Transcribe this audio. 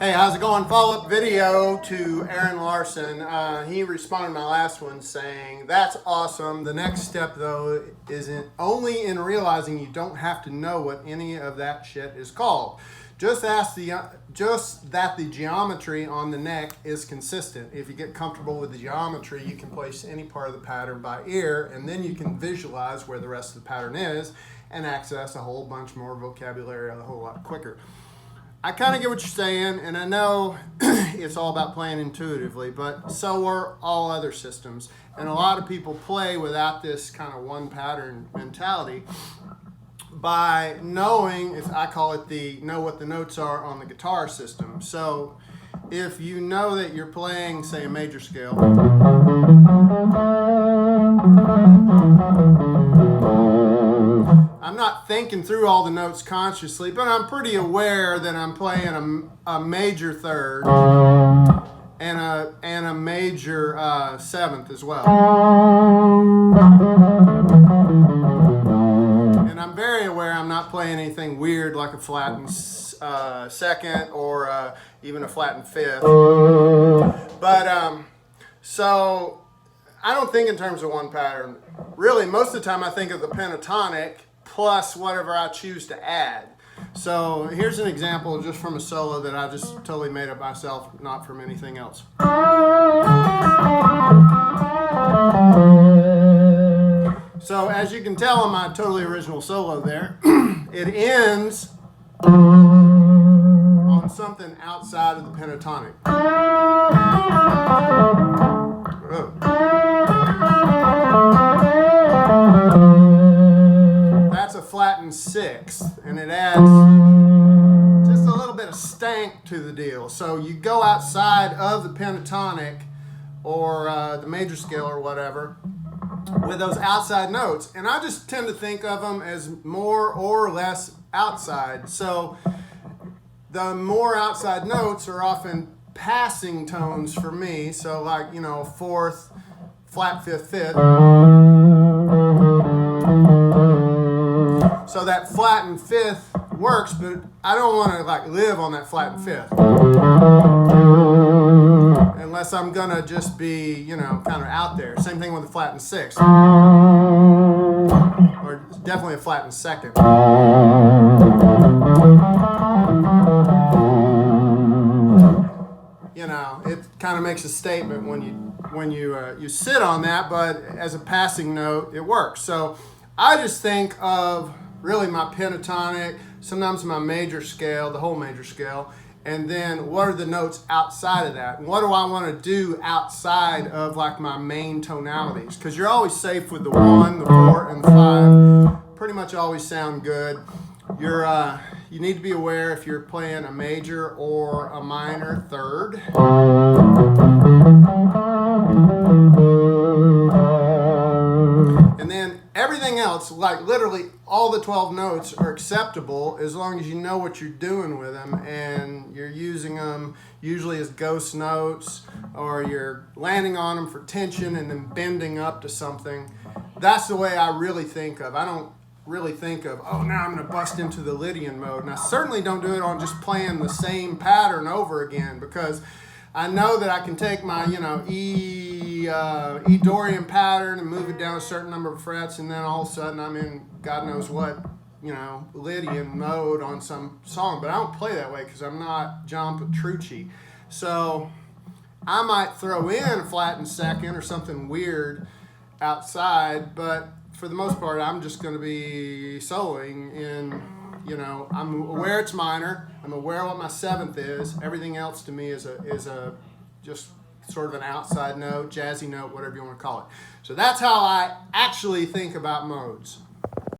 Hey, how's it going? Follow-up video to Aaron Larson. He responded to my last one saying, that's awesome. The next step, though, is only in realizing you don't have to know what any of that shit is called. Just that the geometry on the neck is consistent. If you get comfortable with the geometry, you can place any part of the pattern by ear, and then you can visualize where the rest of the pattern is and access a whole bunch more vocabulary a whole lot quicker. I kind of get what you're saying, and I know it's all about playing intuitively, but so are all other systems. And a lot of people play without this kind of one pattern mentality by knowing, if I call it know what the notes are on the guitar system. So if you know that you're playing, say, a major scale, I'm not thinking through all the notes consciously, but I'm pretty aware that I'm playing a major third and a major seventh as well. And I'm very aware I'm not playing anything weird like a flattened second or even a flattened fifth. But so I don't think in terms of one pattern. Really, most of the time I think of the pentatonic plus whatever I choose to add. So here's an example just from a solo that I just totally made up myself, not from anything else. So as you can tell on my totally original solo there, it ends on something outside of the pentatonic. Oh. That's a flattened sixth, and it adds just a little bit of stank to the deal. So you go outside of the pentatonic or the major scale or whatever with those outside notes, and I just tend to think of them as more or less outside. So the more outside notes are often passing tones for me. So like, you know, fourth, flat fifth, fifth. So that flattened fifth works, but I don't want to like live on that flattened fifth. Unless I'm gonna just be, you know, kind of out there. Same thing with the flattened sixth. Or definitely a flattened second. You know, it kind of makes a statement when you sit on that, but as a passing note, it works. So I just think of really my pentatonic, sometimes my major scale, the whole major scale, and then what are the notes outside of that? And what do I want to do outside of like my main tonalities? Because you're always safe with the 1, the 4, and the 5. Pretty much always sound good. You need to be aware if you're playing a major or a minor third. And then everything else, like literally all the 12 notes are acceptable as long as you know what you're doing with them and you're using them usually as ghost notes or you're landing on them for tension and then bending up to something. That's the way I really think of. I don't really think of, oh, now I'm going to bust into the Lydian mode. And I certainly don't do it on just playing the same pattern over again, because I know that I can take my, you know, E Dorian pattern and move it down a certain number of frets, and then all of a sudden I'm in God knows what, you know, Lydian mode on some song. But I don't play that way because I'm not John Petrucci. So I might throw in a flattened second or something weird outside, but for the most part, I'm just going to be soloing in, you know, I'm aware it's minor. I'm aware what my seventh is. Everything else to me is a just sort of an outside note, jazzy note, whatever you want to call it. So that's how I actually think about modes.